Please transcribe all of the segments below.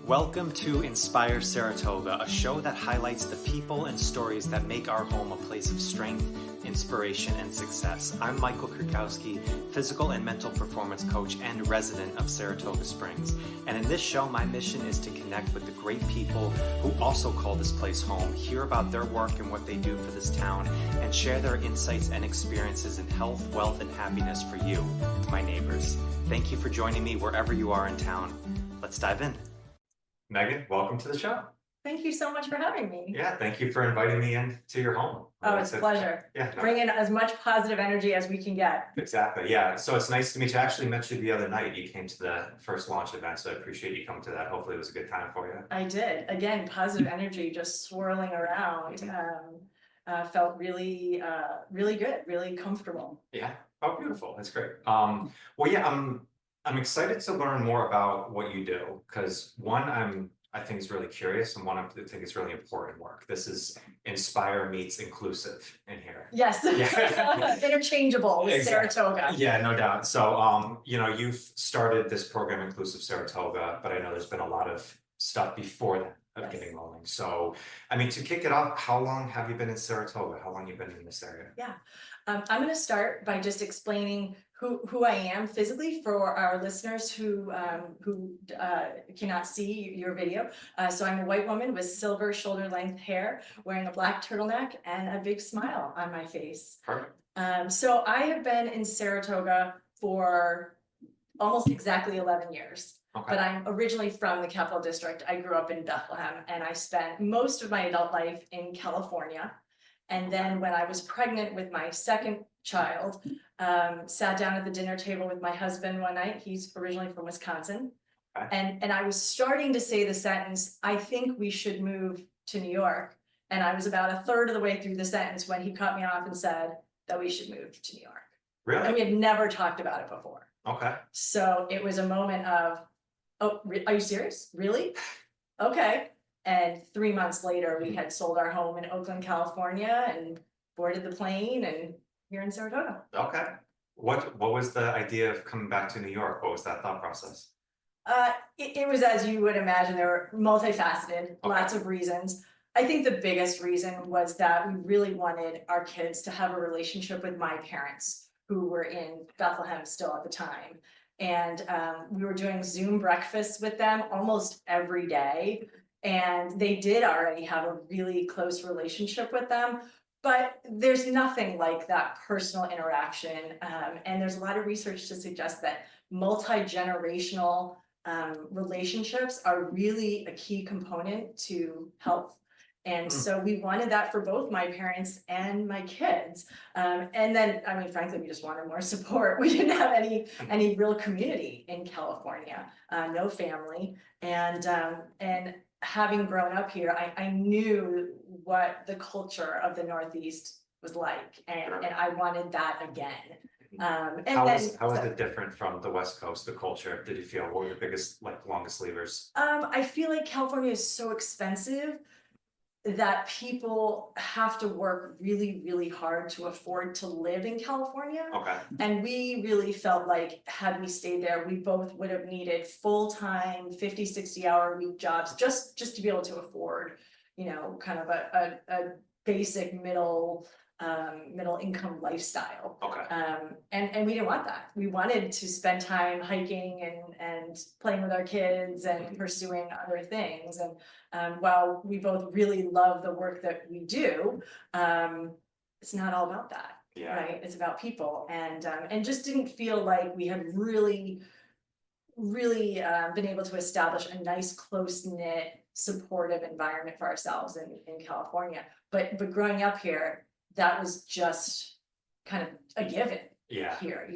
Welcome to Inspire Saratoga, a show that highlights the people and stories that make our home a place of strength, inspiration, and success. I'm Michael Kurkowski, physical and mental performance coach and resident of Saratoga Springs. And in this show, my mission is to connect with the great people who also call this place home, hear about their work and what they do for this town, and share their insights and experiences in health, wealth, and happiness for you, my neighbors. Thank you for joining me wherever you are in town. Let's dive in. Meghan, welcome to the show. Thank you so much for having me. Yeah, thank you for inviting me in to your home. Oh, it's a pleasure. Yeah, Bring in as much positive energy as we can get. Exactly. Yeah. So it's nice to meet you. I actually met you the other night. You came to the first launch event, so I appreciate you coming to that. Hopefully it was a good time for you. I did. Again, positive energy just swirling around. Felt really, really good, really comfortable. Yeah. Oh, beautiful. That's great. Well, yeah, I'm excited to learn more about what you do because I think is really curious, and one I think is really important work. This is Inspire meets Inclusive in here. Yes, Yeah. Interchangeable with Exactly. Saratoga. Yeah, no doubt. So, you've started this program, Inclusive Saratoga, but I know there's been a lot of stuff before that of getting rolling. So, to kick it off, how long have you been in Saratoga? How long have you been in this area? Yeah, I'm going to start by just explaining who I am physically for our listeners who cannot see your video. So I'm a white woman with silver shoulder length hair, wearing a black turtleneck and a big smile on my face. Perfect. So I have been in Saratoga for almost exactly 11 years. Okay. But I'm originally from the Capital District. I grew up in Bethlehem and I spent most of my adult life in California. And then when I was pregnant with my second child, sat down at the dinner table with my husband one night. He's originally from Wisconsin. Okay. And I was starting to say the sentence, I think we should move to New York. And I was about a third of the way through the sentence when he cut me off and said that we should move to New York. Really? And we had never talked about it before. Okay. So it was a moment of, oh, are you serious? Really? Okay. And 3 months later, we had sold our home in Oakland, California, and boarded the plane, and here in Saratoga. Okay. What was the idea of coming back to New York? What was that thought process? It was, as you would imagine, they were multifaceted, Okay. lots of reasons. I think the biggest reason was that we really wanted our kids to have a relationship with my parents, who were in Bethlehem still at the time. And we were doing Zoom breakfasts with them almost every day. And they did already have a really close relationship with them. But there's nothing like that personal interaction. And there's a lot of research to suggest that multi-generational relationships are really a key component to health. And so we wanted that for both my parents and my kids. And then, frankly, we just wanted more support. We didn't have any real community in California, no family. And having grown up here, I knew what the culture of the Northeast was like, and I wanted that again. How is it different from the West Coast, the culture? Did you feel, what were the biggest, longest levers? I feel like California is so expensive that people have to work really, really hard to afford to live in California. Okay. And we really felt like had we stayed there, we both would have needed full-time 50, 60-hour week jobs just to be able to afford, kind of a basic middle income lifestyle. Okay. And we didn't want that. We wanted to spend time hiking and playing with our kids and pursuing other things. And while we both really love the work that we do, it's not all about that. Yeah. Right? It's about people, and just didn't feel like we had really been able to establish a nice, close-knit, supportive environment for ourselves in California. But growing up here, that was just kind of a given. Yeah. Here,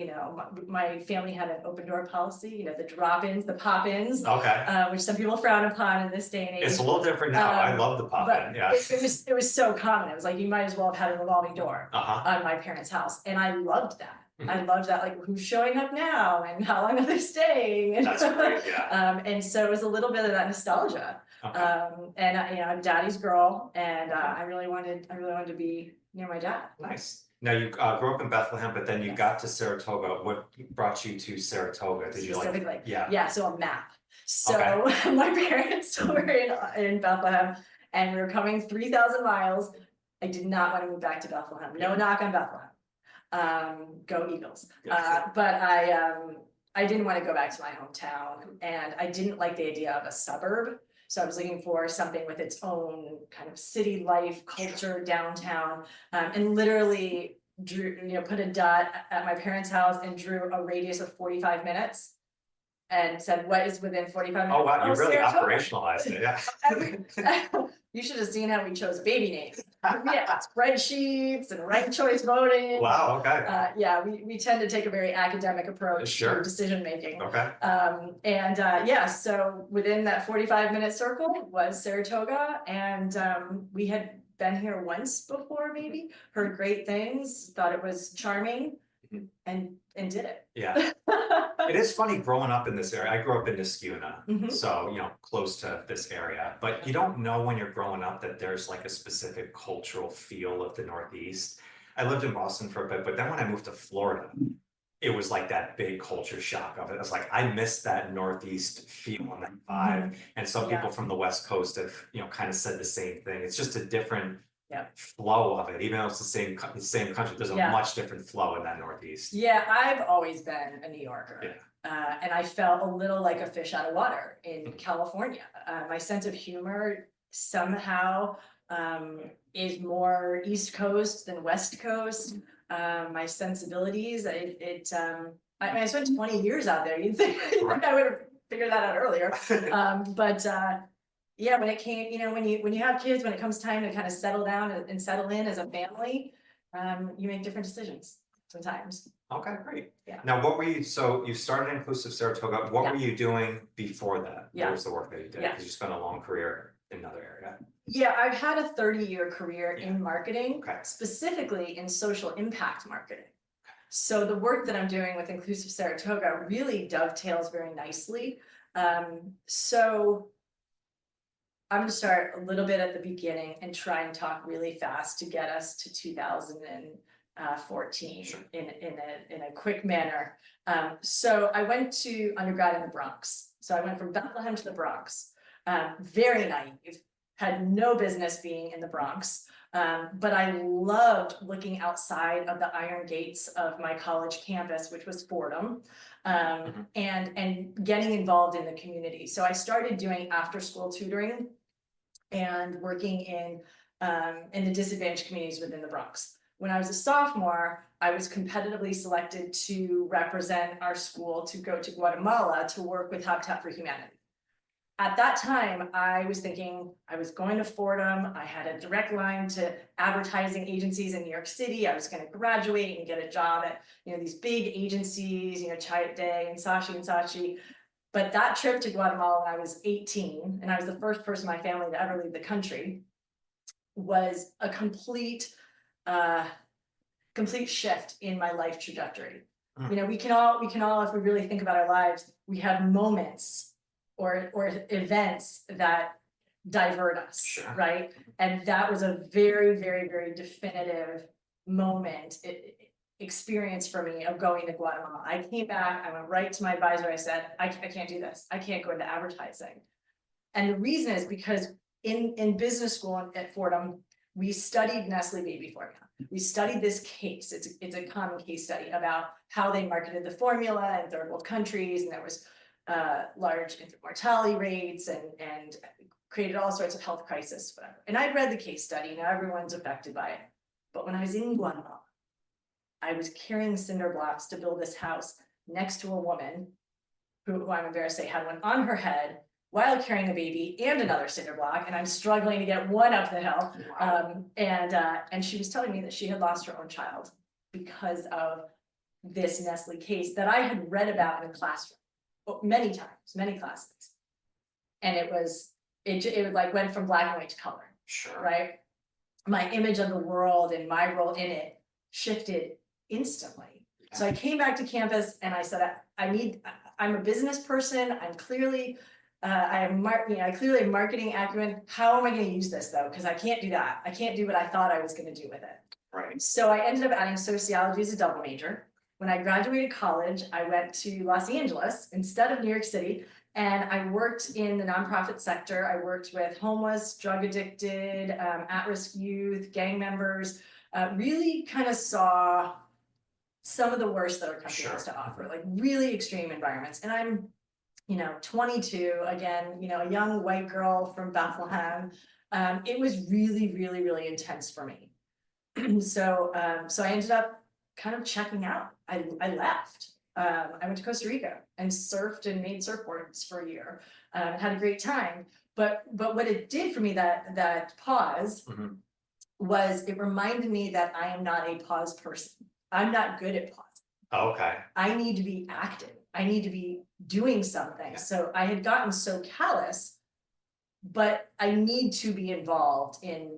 my family had an open door policy, the drop-ins, the pop-ins. Okay. Which some people frown upon in this day and age. It's a little different now. I love the pop-in. Yeah. It was so common. It was like you might as well have had a revolving door on my parents' house, and I loved that. I loved that, like, who's showing up now and how long are they staying? That's great. Yeah. And so it was a little bit of that nostalgia. Okay. And I'm daddy's girl, and I really wanted to be near my dad. Nice. Now you grew up in Bethlehem, but then you got to Saratoga. What brought you to Saratoga? Did you Specifically? Yeah. Yeah. So a map. So my parents were in Bethlehem, and we were coming 3,000 miles. I did not want to move back to Bethlehem. No knock on Bethlehem. Go Eagles. But I didn't want to go back to my hometown, and I didn't like the idea of a suburb. So I was looking for something with its own kind of city life, culture, downtown, and literally drew, put a dot at my parents' house and drew a radius of 45 minutes. And said, what is within 45 minutes? Oh, wow, you really Saratoga. operationalized it, yeah. You should have seen how we chose baby names. Yeah, spreadsheets and ranked choice voting. Wow, okay. Yeah, we tend to take a very academic approach to decision making. Okay. Yeah, so within that 45-minute circle was Saratoga, and we had been here once before, maybe heard great things, thought it was charming, and did it. Yeah. It is funny growing up in this area. I grew up in Niskuna, so, close to this area, but you don't know when you're growing up that there's like a specific cultural feel of the Northeast. I lived in Boston for a bit, but then when I moved to Florida, it was like that big culture shock of it. I was like, I miss that Northeast feel and that vibe. And some people from the West Coast have, kind of said the same thing. It's just a different flow of it, even though it's the same country. There's a much different flow in that Northeast. Yeah, I've always been a New Yorker, and I felt a little like a fish out of water in California. My sense of humor somehow is more East Coast than West Coast. My sensibilities, I spent 20 years out there. You'd think I would have figured that out earlier, but yeah, when it came, when you have kids, when it comes time to kind of settle down and settle in as a family, you make different decisions sometimes. Okay, great. Yeah. Now, so you started Inclusive Saratoga. What were you doing before that? What was the work that you did? Because you spent a long career in another area. Yeah, I've had a 30-year career in marketing, specifically in social impact marketing. So the work that I'm doing with Inclusive Saratoga really dovetails very nicely. So I'm going to start a little bit at the beginning and try and talk really fast to get us to 2014 in a quick manner. So I went to undergrad in the Bronx. So I went from Bethlehem to the Bronx. Very naive, had no business being in the Bronx, but I loved looking outside of the iron gates of my college campus, which was Fordham, and getting involved in the community. So I started doing after-school tutoring and working in the disadvantaged communities within the Bronx. When I was a sophomore, I was competitively selected to represent our school to go to Guatemala to work with Habitat for Humanity. At that time, I was thinking I was going to Fordham. I had a direct line to advertising agencies in New York City. I was going to graduate and get a job at these big agencies, Chiat Day and Saatchi. But that trip to Guatemala when I was 18, and I was the first person in my family to ever leave the country, was a complete shift in my life trajectory. We can all, if we really think about our lives, we have moments or events that divert us, right? And that was a very, very, very definitive moment, experience for me of going to Guatemala. I came back, I went right to my advisor, I said, I can't do this. I can't go into advertising. And the reason is because in business school at Fordham, we studied Nestle baby formula. We studied this case. It's a common case study about how they marketed the formula in third world countries, and there was large infant mortality rates and created all sorts of health crisis, whatever. And I read the case study. Now everyone's affected by it. But when I was in Guatemala, I was carrying cinder blocks to build this house next to a woman who I'm embarrassed to say had one on her head while carrying a baby and another cinder block, and I'm struggling to get one up the hill. And she was telling me that she had lost her own child because of this Nestle case that I had read about in the classroom many times, many classes. And it like went from black and white to color. Right? My image of the world and my role in it shifted instantly. So I came back to campus and I said, I'm a business person. I'm clearly, I clearly have marketing acumen. How am I going to use this though? Because I can't do that. I can't do what I thought I was going to do with it. Right. So I ended up adding sociology as a double major. When I graduated college, I went to Los Angeles instead of New York City And I worked in the nonprofit sector. I worked with homeless, drug addicted, at-risk youth, gang members, really kind of saw some of the worst that our country has to offer, like really extreme environments. And I'm, 22, again, a young white girl from Bethlehem. It was really, really, really intense for me. So I ended up kind of checking out. I left. I went to Costa Rica and surfed and made surfboards for a year. Had a great time. But what it did for me, that pause, was it reminded me that I am not a pause person. I'm not good at pause. Okay. I need to be active. I need to be doing something. So I had gotten so callous, but I need to be involved in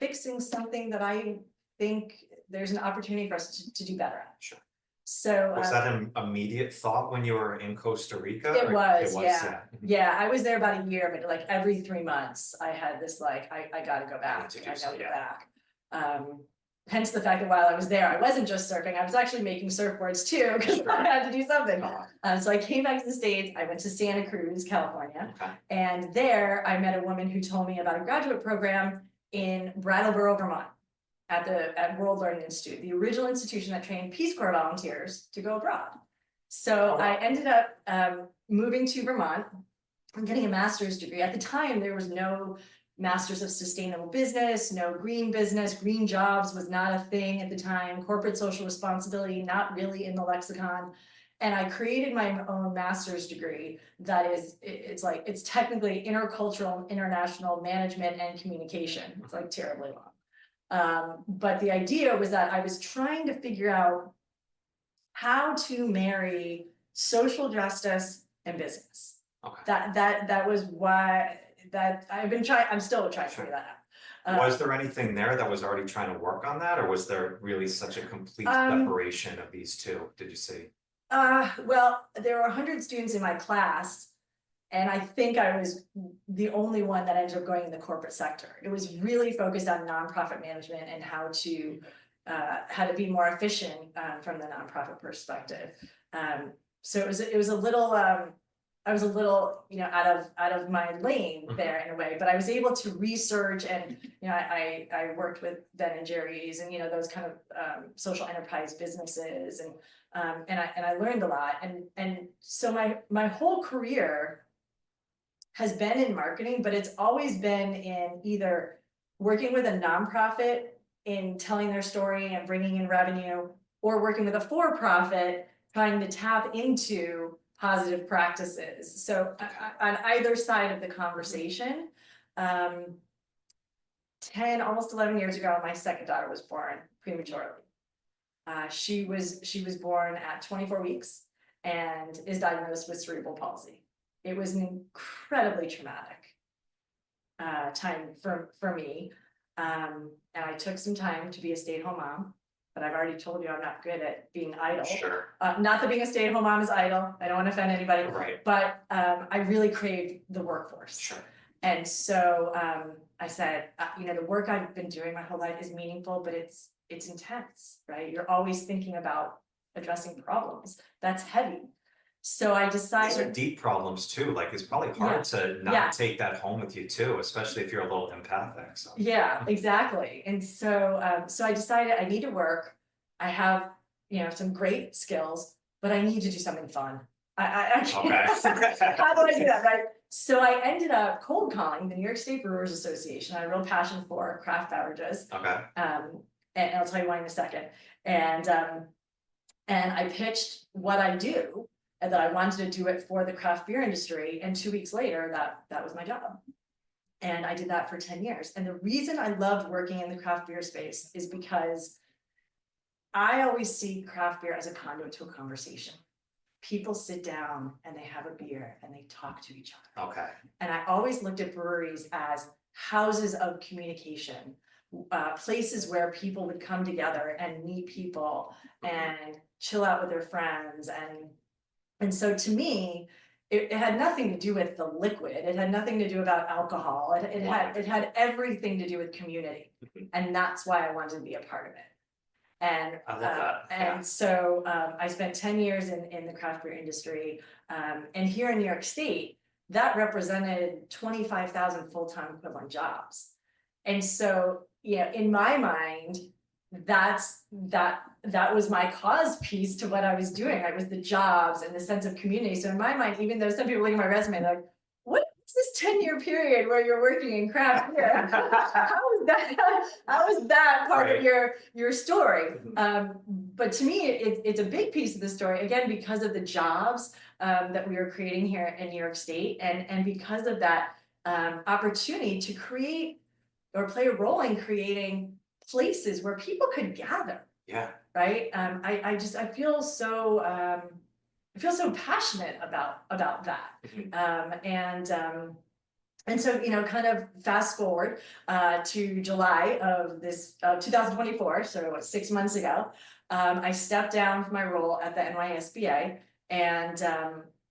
fixing something that I think there's an opportunity for us to do better at. Sure. So was that an immediate thought when you were in Costa Rica? It was, yeah. Mm-hmm. Yeah, I was there about a year, but like every 3 months I had this I gotta go back. I gotta go back. Hence the fact that while I was there, I wasn't just surfing, I was actually making surfboards too, because I had to do something. So I came back to the States, I went to Santa Cruz, California. And there I met a woman who told me about a graduate program in Brattleboro, Vermont, at World Learning Institute, the original institution that trained Peace Corps volunteers to go abroad. So I ended up moving to Vermont and getting a master's degree. At the time, there was no Masters of Sustainable Business, no green business, green jobs was not a thing at the time, corporate social responsibility, not really in the lexicon. And I created my own master's degree that is, it's technically intercultural, international management and communication. It's like terribly long. But the idea was that I was trying to figure out how to marry social justice and business. Okay. That was why I'm still trying to figure that out. Was there anything there that was already trying to work on that, or was there really such a complete separation of these two, did you see? Well, there were 100 students in my class, and I think I was the only one that ended up going in the corporate sector. It was really focused on nonprofit management and how to be more efficient from the nonprofit perspective. So it was a little I was a little, out of my lane there in a way, but I was able to research, and I worked with Ben and Jerry's and those kind of social enterprise businesses, and I learned a lot, and so my whole career has been in marketing, but it's always been in either working with a nonprofit in telling their story and bringing in revenue, or working with a for-profit trying to tap into positive practices. So on either side of the conversation, almost 11 years ago, my second daughter was born prematurely. She was born at 24 weeks and is diagnosed with cerebral palsy. It was an incredibly traumatic time for me. And I took some time to be a stay-at-home mom. But I've already told you I'm not good at being idle. Sure. Not that being a stay-at-home mom is idle. I don't want to offend anybody. Right. But I really crave the workforce. Sure. And so I said, the work I've been doing my whole life is meaningful, but it's intense, right? You're always thinking about addressing problems. That's heavy. So I decided. These are deep problems too. Like it's probably hard to not take that home with you too, especially if you're a little empathic. So. Yeah, exactly. And so, so I decided I need to work. I have, some great skills, but I need to do something fun. I can't. Okay. How do I do that, right? So I ended up cold calling the New York State Brewers Association. I had a real passion for craft beverages. Okay. And I'll tell you why in a second. And I pitched what I do, and that I wanted to do it for the craft beer industry. And 2 weeks later, that was my job. And I did that for 10 years. And the reason I loved working in the craft beer space is because I always see craft beer as a conduit to a conversation. People sit down and they have a beer and they talk to each other. Okay. And I always looked at breweries as houses of communication, places where people would come together and meet people and chill out with their friends. And so to me, it had nothing to do with the liquid. It had nothing to do about alcohol. It had everything to do with community. And that's why I wanted to be a part of it. And I love that. and so I spent 10 years in the craft beer industry, and here in New York State, that represented 25,000 full-time equivalent jobs. And so, yeah, in my mind, that was my cause piece to what I was doing. It was the jobs and the sense of community. So in my mind, even though some people look at my resume, they're like, what is this 10-year period where you're working in craft beer? How is that part of your story? But to me, it's a big piece of the story, again, because of the jobs that we are creating here in New York State, and because of that opportunity to create or play a role in creating places where people could gather. Yeah. Right. I feel so passionate about that. And so, you know, kind of fast forward to July of this 2024, so 6 months ago, I stepped down from my role at the NYSBA, and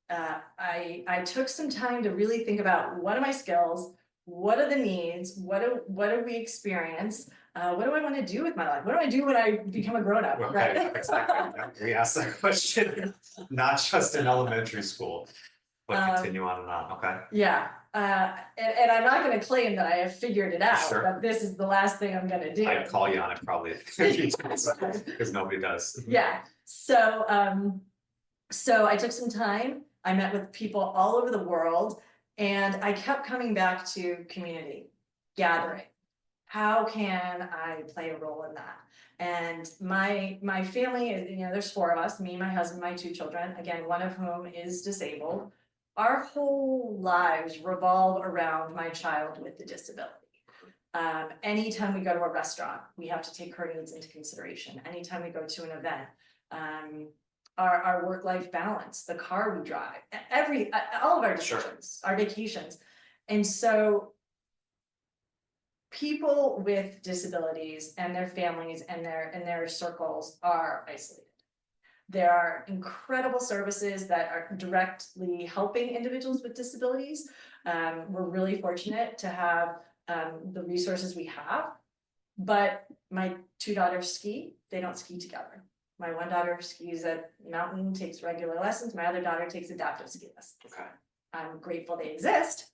I took some time to really think about what are my skills, what are the needs, what do we experience, what do I want to do with my life? What do I do when I become a grown-up? Okay, right? exactly. We asked that question, not just in elementary school, but continue on and on. Okay. Yeah. And I'm not going to claim that I have figured it out, Sure. but this is the last thing I'm going to do. I'd call you on it probably because nobody does. Yeah. So I took some time. I met with people all over the world, and I kept coming back to community gathering. How can I play a role in that? And my family, you know, there's 4 of us, me, my husband, my 2 children, again, one of whom is disabled. Our whole lives revolve around my child with the disability. Anytime we go to a restaurant, we have to take her needs into consideration. Anytime we go to an event, our work-life balance, the car we drive, all of our decisions, our vacations. And so people with disabilities and their families and their circles are isolated. There are incredible services that are directly helping individuals with disabilities. We're really fortunate to have the resources we have, but my 2 daughters ski, they don't ski together. My one daughter skis at mountain, takes regular lessons. My other daughter takes adaptive ski lessons. Okay. I'm grateful they exist,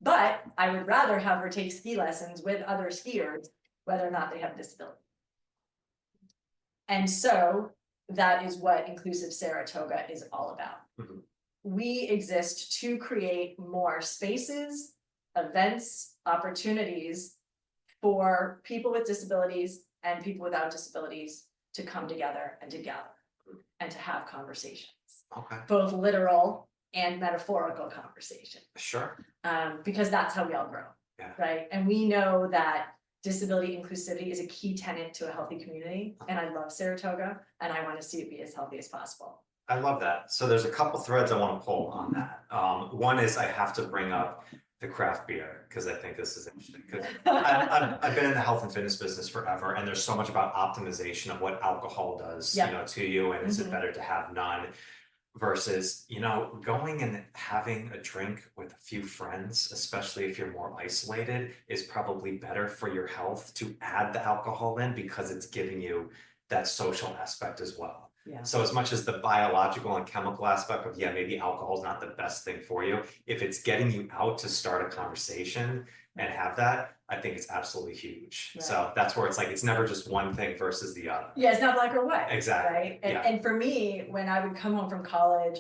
but I would rather have her take ski lessons with other skiers, whether or not they have a disability. And so that is what Inclusive Saratoga is all about. Mm-hmm. We exist to create more spaces, events, opportunities for people with disabilities and people without disabilities to come together and to gather and to have conversations. Okay. Both literal and metaphorical conversations. Sure. Because that's how we all grow. Yeah. Right. And we know that disability inclusivity is a key tenet to a healthy community. And I love Saratoga, and I want to see it be as healthy as possible. I love that. So there's a couple threads I want to pull on that. One is I have to bring up the craft beer because I think this is interesting. Because I've been in the health and fitness business forever, and there's so much about optimization of what alcohol does, you know, to you, and is it better to have none versus, you know, going and having a drink with a few friends, especially if you're more isolated, is probably better for your health to add the alcohol in because it's giving you that social aspect as well. Yeah. So as much as the biological and chemical aspect of, yeah, maybe alcohol is not the best thing for you, if it's getting you out to start a conversation and have that, I think it's absolutely huge. Right. So that's where it's like, it's never just one thing versus the other. Yeah, it's not black or white. Exactly. Right. And for me, when I would come home from college,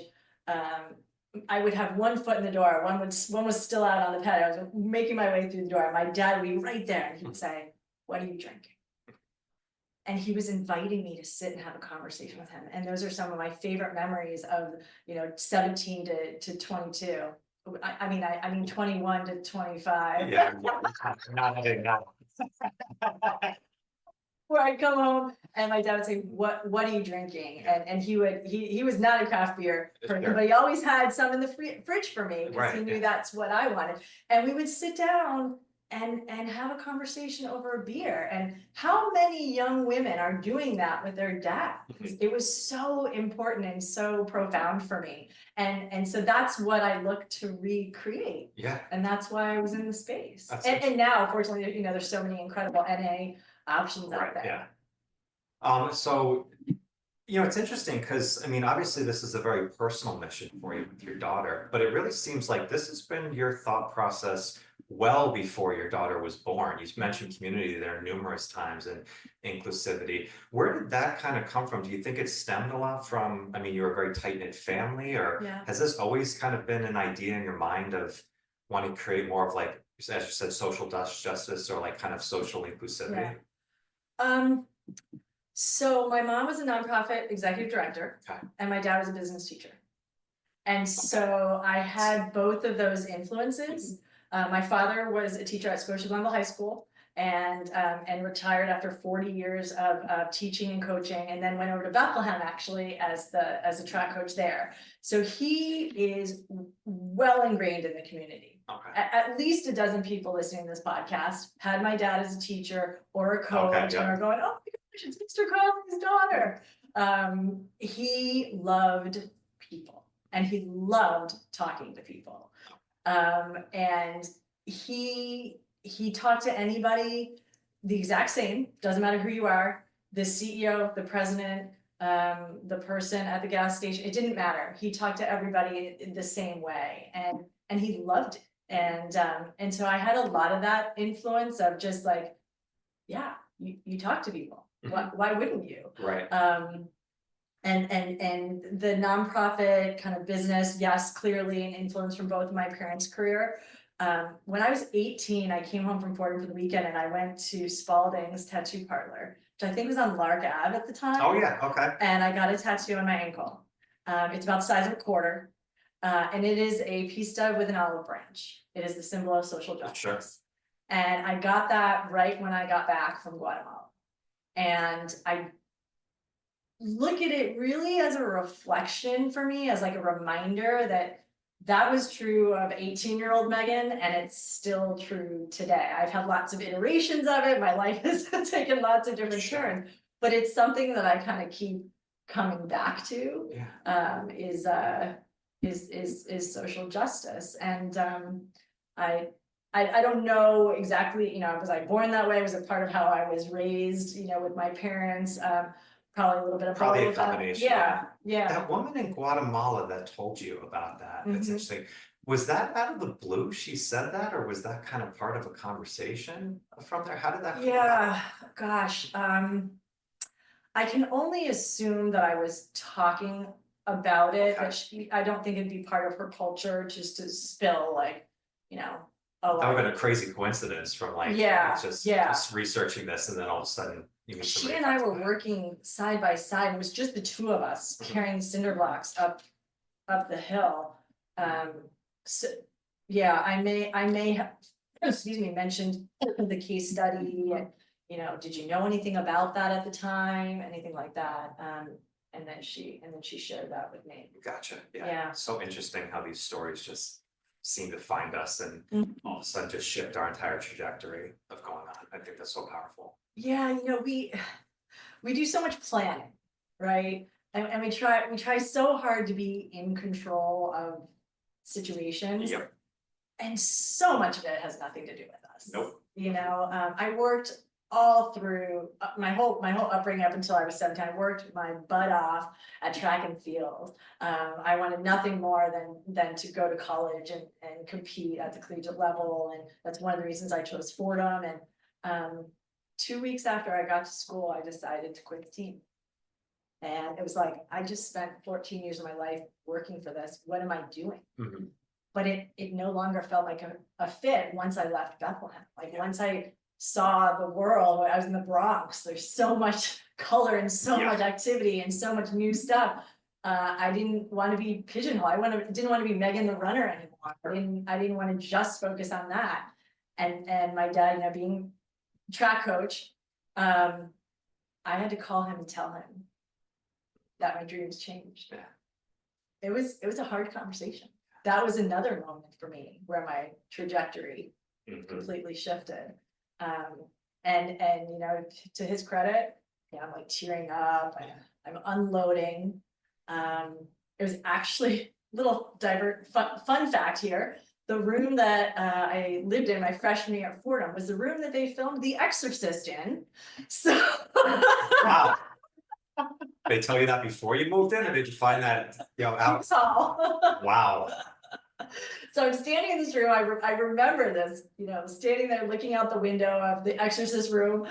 I would have one foot in the door. One was still out on the pad. I was making my way through the door. My dad would be right there, and he would say, "What are you drinking?" And he was inviting me to sit and have a conversation with him. And those are some of my favorite memories of, you know, 17 to 22. I mean 21 to 25. Yeah, not Where I'd come home and my dad would say, what are you drinking? And he was not a craft beer person, but he always had some in the fridge for me because he knew that's what I wanted. And we would sit down and have a conversation over a beer. And how many young women are doing that with their dad? It was so important and so profound for me. And so that's what I look to recreate. Yeah. And that's why I was in the space. And now, fortunately, you know, there's so many incredible NA options out there. Yeah. So, you know, it's interesting because, I mean, obviously this is a very personal mission for you with your daughter, but it really seems like this has been your thought process well before your daughter was born. You mentioned community there numerous times and inclusivity. Where did that kind of come from? Do you think it stemmed a lot from, I mean, you're a very tight-knit family, or Yeah. has this always kind of been an idea in your mind of wanting to create more of like, as you said, social justice or like kind of social inclusivity? So my mom was a nonprofit executive director, Okay. and my dad was a business teacher. And so I had both of those influences. My father was a teacher at Scotia Glenville High School and retired after 40 years of teaching and coaching, and then went over to Bethlehem actually as a track coach there. So he is well ingrained in the community. Okay. At least a dozen people listening to this podcast had my dad as a teacher or a coach, Okay, yeah. and are going, oh my gosh, it's Mr. Connolly's daughter. He loved people and he loved talking to people. And he talked to anybody the exact same, doesn't matter who you are, the CEO, the president, the person at the gas station, it didn't matter. He talked to everybody in the same way, and he loved it. And so I had a lot of that influence of just like, yeah, you talk to people. Why wouldn't you? Right. And the nonprofit kind of business, yes, clearly an influence from both my parents' career. When I was 18, I came home from Fordham for the weekend and I went to Spalding's tattoo parlor, which I think was on Lark Ave at the time. Oh yeah, okay. And I got a tattoo on my ankle. It's about the size of a quarter. And it is a peace dove with an olive branch. It is the symbol of social justice. Sure. And I got that right when I got back from Guatemala. And I look at it really as a reflection for me, as like a reminder that was true of 18-year-old Meghan, and it's still true today. I've had lots of iterations of it. My life has taken lots of different turns, but it's something that I kind of keep coming back to. Yeah. Is social justice. And I don't know exactly, was I born that way? Was it part of how I was raised, with my parents? Probably a little bit of Probably a both. combination. Yeah. That woman in Guatemala that told you about that, that's Mhm. interesting. Was that out of the blue? She said that, or was that kind of part of a conversation from there? How did that come about? Yeah, gosh, I can only assume that I was talking about it, Okay. I don't think it'd be part of her culture just to spill like, That would have been a crazy coincidence from like, Yeah, just researching this and then all of a sudden you meet She somebody and I from were Tibet. working side by side. It was just the two of us carrying cinder blocks up the hill. So yeah, I may have, excuse me, mentioned the case study and, did you know anything about that at the time? Anything like that. And then she shared that with me. Gotcha. Yeah. So interesting how these stories just seem to find us and Mhm. all of a sudden just shift our entire trajectory of going on. I think that's so powerful. Yeah, we do so much planning, right? And we try so hard to be in control of situations. Yep. And so much of it has nothing to do with us. Nope. I worked all through my whole upbringing up until I was 17. I worked my butt off at track and field. I wanted nothing more than to go to college and compete at the collegiate level. And that's one of the reasons I chose Fordham. And 2 weeks after I got to school, I decided to quit the team. And it was like, I just spent 14 years of my life working for this. What am I doing? Mhm. But it no longer felt like a fit once I left Bethlehem. Like once I saw the world, I was in the Bronx, there's so much color and so much activity and so much new stuff. I didn't want to be pigeonholed. Didn't want to be Meghan the runner anymore. I didn't want to just focus on that. And my dad, being track coach, I had to call him and tell him that my dreams changed. Yeah. It was a hard conversation. That was another moment for me where my trajectory completely shifted. And to his credit, I'm like tearing up, I'm unloading. It was actually little fun fact here. The room that I lived in my freshman year at Fordham was the room that they filmed The Exorcist in. So Wow. They tell you that before you moved in, or did you find that, you know, out? Wow. So I'm standing in this room, I remember this, you know, standing there looking out the window of the exorcist room,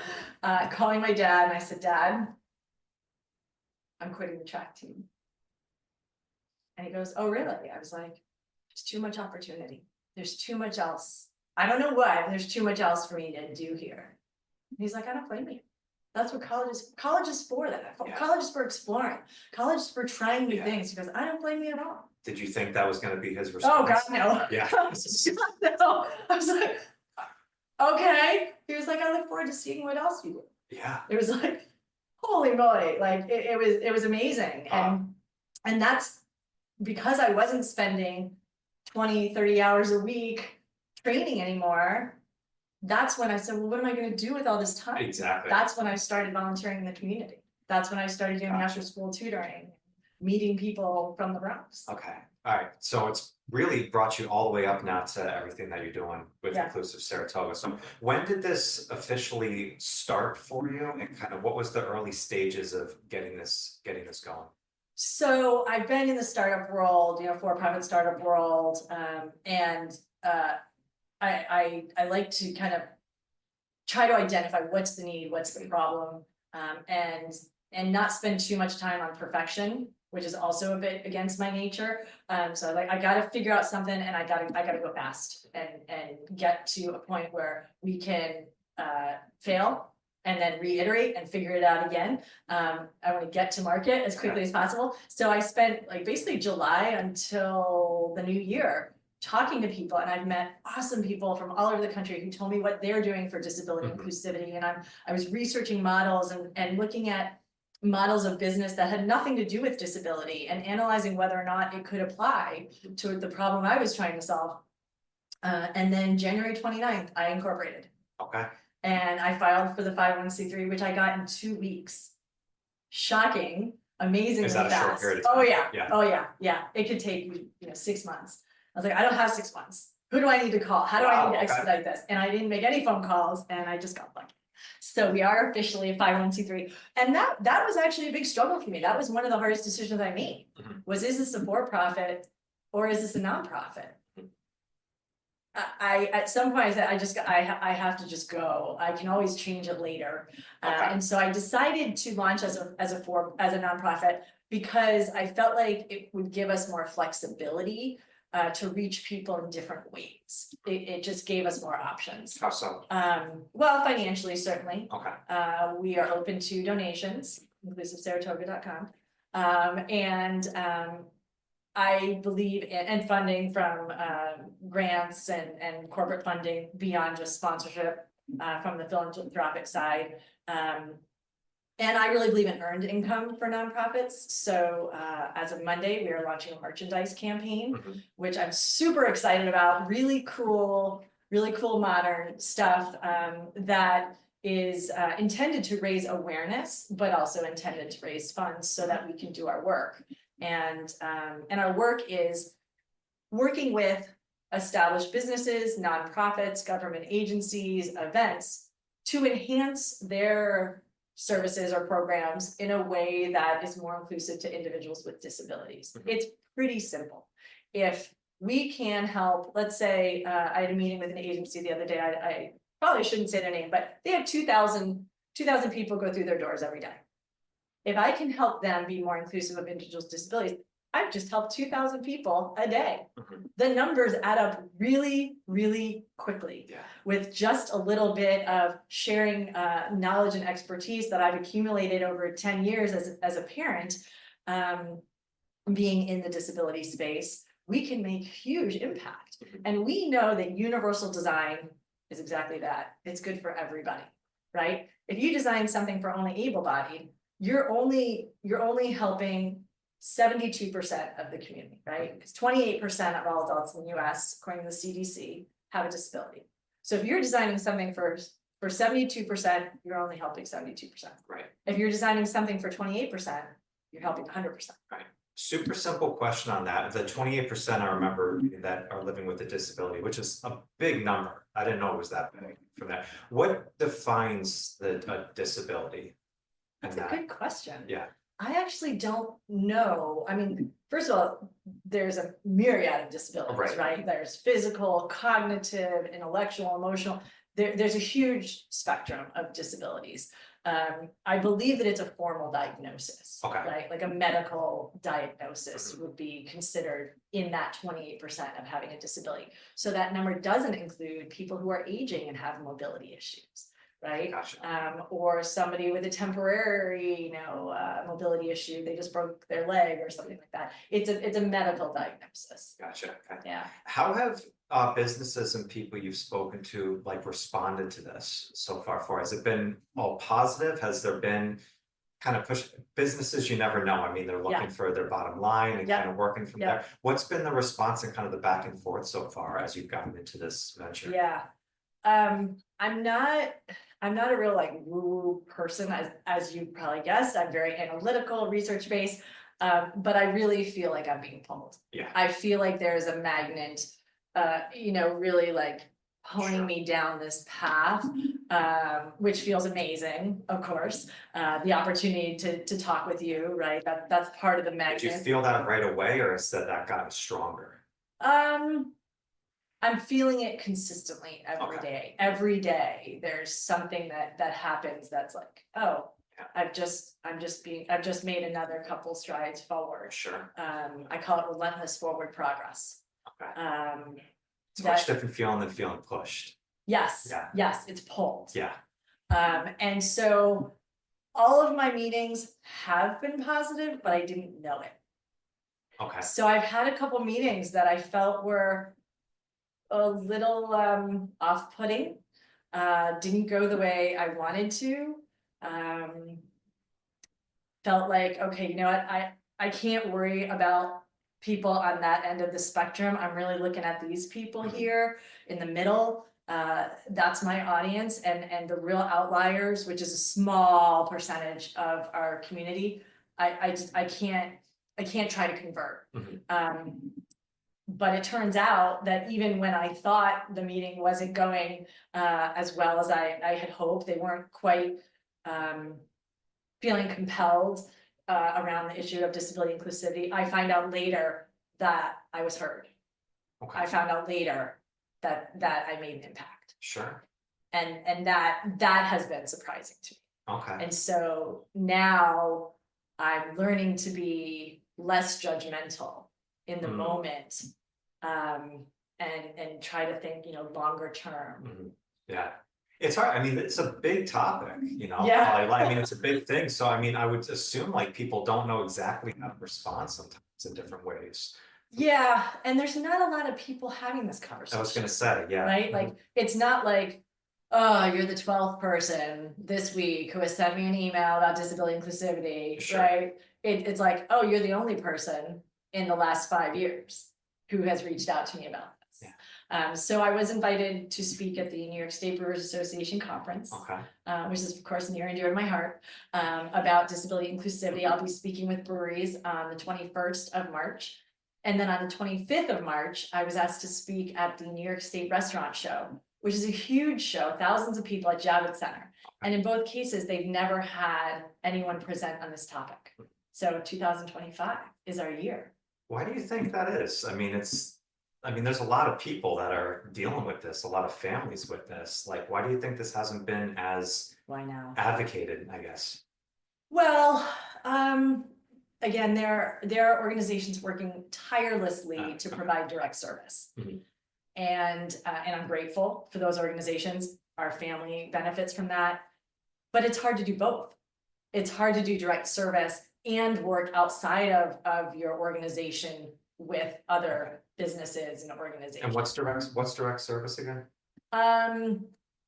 calling my dad, and I said, Dad, I'm quitting the track team. And he goes, oh, really? I was like, there's too much opportunity. There's too much else. I don't know why, but there's too much else for me to do here. And he's like, I don't blame you. That's what college is. College is for that. Yeah. College is for exploring. College is for trying new Yeah. things. He goes, I don't blame you at all. Did you think that was gonna be his Oh, response? God, no. Yeah. No. I was like, okay. He was like, I look forward to seeing what else you do. Yeah. It was like, holy moly, like it was amazing. And that's because I wasn't spending 20, 30 hours a week training anymore. That's when I said, well, what am I gonna do with all this time? Exactly. That's when I started volunteering in the community. That's when I started doing after school tutoring, meeting people from the Bronx. Okay, all right, so it's really brought you all the way up now to everything that you're doing with Yeah. Inclusive Saratoga. So when did this officially start for you, and kind of what was the early stages of getting this going? So I've been in the startup world, you know, for-profit startup world, and I like to kind of try to identify what's the need, what's the problem, and not spend too much time on perfection, which is also a bit against my nature. So like I gotta figure out something, and I gotta go fast and get to a point where we can fail and then reiterate and figure it out again. I want to get to market as quickly as possible. So I spent like basically July until the new year talking to people, and I've met awesome people from all over the country who told me what they're doing for disability inclusivity. And I was researching models and looking at models of business that had nothing to do with disability and analyzing whether or not it could apply to the problem I was trying to solve. And then January 29th, I incorporated. Okay. And I filed for the 501c3, which I got in 2 weeks. Shocking, amazingly Is that a fast. short period of time? Oh yeah, Yeah. oh yeah. It could take you know 6 months. I was like, I don't have 6 months. Who do I need to call? How do I need to expedite this? And I didn't make any phone calls, and I just got lucky. So we are officially a 501c3, and that was actually a big struggle for me. That was one of the hardest decisions I made. Was, is this a for-profit or is this a nonprofit? I at some point I said I have to just go. I can always change it later, and so I decided to launch as a nonprofit because I felt like it would give us more flexibility to reach people in different ways. It just gave us more options. How so? Well, financially, certainly. Okay. We are open to donations, inclusivesaratoga.com, and I believe in and funding from grants and corporate funding beyond just sponsorship from the philanthropic side. And I really believe in earned income for nonprofits. So as of Monday, we are launching a merchandise campaign, which I'm super excited about. Really cool modern stuff that is intended to raise awareness, but also intended to raise funds so that we can do our work. And our work is working with established businesses, nonprofits, government agencies, events to enhance their services or programs in a way that is more inclusive to individuals with disabilities. It's pretty simple. If we can help, let's say I had a meeting with an agency the other day, I probably shouldn't say their name, but they have 2,000 people go through their doors every day. If I can help them be more inclusive of individuals with disabilities, I've just helped 2,000 people a day. The numbers add up really, really quickly. With just a little bit of sharing knowledge and expertise that I've accumulated over 10 years as a parent, being in the disability space, we can make huge impact. And we know that universal design is exactly that. It's good for everybody, right? If you design something for only able-bodied, you're only helping 72% of the community, right? Because 28% of all adults in the US, according to the CDC, have a disability. So if you're designing something for 72%, you're only helping 72%. Right. If you're designing something for 28%, you're helping 100%. Right. Super simple question on that. The 28% I remember that are living with a disability, which is a big number. I didn't know it was that big from that. What defines a disability? That's a good question. Yeah. I actually don't know. I mean, first of all, there's a myriad of disabilities, right? There's physical, cognitive, intellectual, emotional. There's a huge spectrum of disabilities. I believe that it's a formal diagnosis, Okay. right? Like a medical diagnosis would be considered in that 28% of having a disability. So that number doesn't include people who are aging and have mobility issues. Right? Gotcha. Or somebody with a temporary, mobility issue, they just broke their leg or something like that. It's a medical diagnosis. Gotcha. Okay. Yeah. How have businesses and people you've spoken to like responded to this so far? Has it been all positive? Has there been kind of push businesses? You never know. I mean, they're looking for their bottom line and kind of working from there. What's been the response and kind of the back and forth so far as you've gotten into this venture? Yeah. I'm not a real like woo person, as you probably guessed. I'm very analytical, research based, but I really feel like I'm being pulled. Yeah. I feel like there's a magnet, really like pulling me down this path, which feels amazing, of course. The opportunity to talk with you, right? That's part of the magnet. Did you feel that right away, or has that gotten stronger? I'm feeling it consistently every day. Every day there's something that happens that's like, oh, I've just made another couple strides forward. Sure. I call it relentless forward progress. Okay. It's a much different feeling than feeling pushed. Yes. Yeah. Yes, it's pulled. Yeah. And so all of my meetings have been positive, but I didn't know it. Okay. So I've had a couple meetings that I felt were a little off-putting, didn't go the way I wanted to. Felt like, okay, you know what, I can't worry about people on that end of the spectrum. I'm really looking at these people here in the middle. That's my audience, and the real outliers, which is a small percentage of our community. I can't try to convert. But it turns out that even when I thought the meeting wasn't going as well as I had hoped, they weren't quite feeling compelled around the issue of disability inclusivity. I find out later that I was heard. Okay. I found out later that I made an impact. Sure. And that has been surprising to me. Okay. And so now I'm learning to be less judgmental in the moment, and try to think, longer term. Yeah. It's hard. I mean, it's a big topic, Yeah. I mean, it's a big thing. So, I mean, I would assume like people don't know exactly how to respond sometimes in different ways. Yeah. And there's not a lot of people having this conversation. I was going to say, yeah. Right? Like, it's not like, oh, you're the 12th person this week who has sent me an email about disability inclusivity, Sure. right? It's like, oh, you're the only person in the last 5 years who has reached out to me about this. Yeah. So I was invited to speak at the New York State Brewers Association conference, Okay. which is of course near and dear to my heart, about disability inclusivity. I'll be speaking with breweries on the 21st of March. And then on the 25th of March, I was asked to speak at the New York State Restaurant Show, which is a huge show, thousands of people at Javits Center. And in both cases, they've never had anyone present on this topic. So 2025 is our year. Why do you think that is? I mean, there's a lot of people that are dealing with this, a lot of families with this. Like, why do you think this hasn't been as advocated, I guess? Well, again, there are organizations working tirelessly to provide direct service. And I'm grateful for those organizations. Our family benefits from that, but it's hard to do both. It's hard to do direct service and work outside of your organization with other businesses and organizations. And what's direct service again?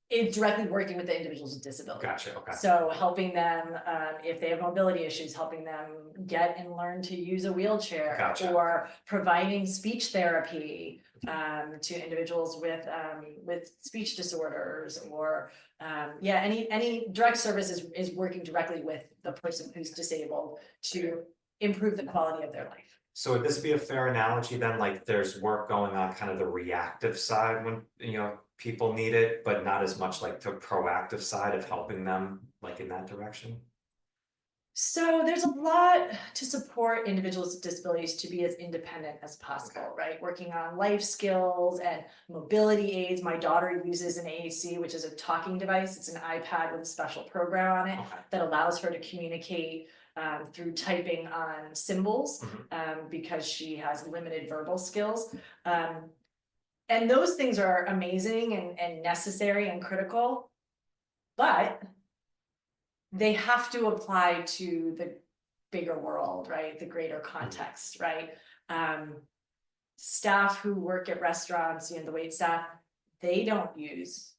It's directly working with the individuals with disabilities. Gotcha. Okay. So helping them, if they have mobility issues, helping them get and learn to use a wheelchair. Gotcha. Or providing speech therapy to individuals with speech disorders, or any direct service is working directly with the person who's disabled to improve the quality of their life. So would this be a fair analogy then? Like there's work going on kind of the reactive side when, people need it, but not as much like the proactive side of helping them like in that direction? So there's a lot to support individuals with disabilities to be as independent as possible, right? Working on life skills and mobility aids. My daughter uses an AAC, which is a talking device. It's an iPad with a special program on it Okay. that allows her to communicate through typing on symbols Mhm. because she has limited verbal skills. And those things are amazing and necessary and critical, but they have to apply to the bigger world, right? The greater context, right? Staff who work at restaurants, the wait staff, they don't use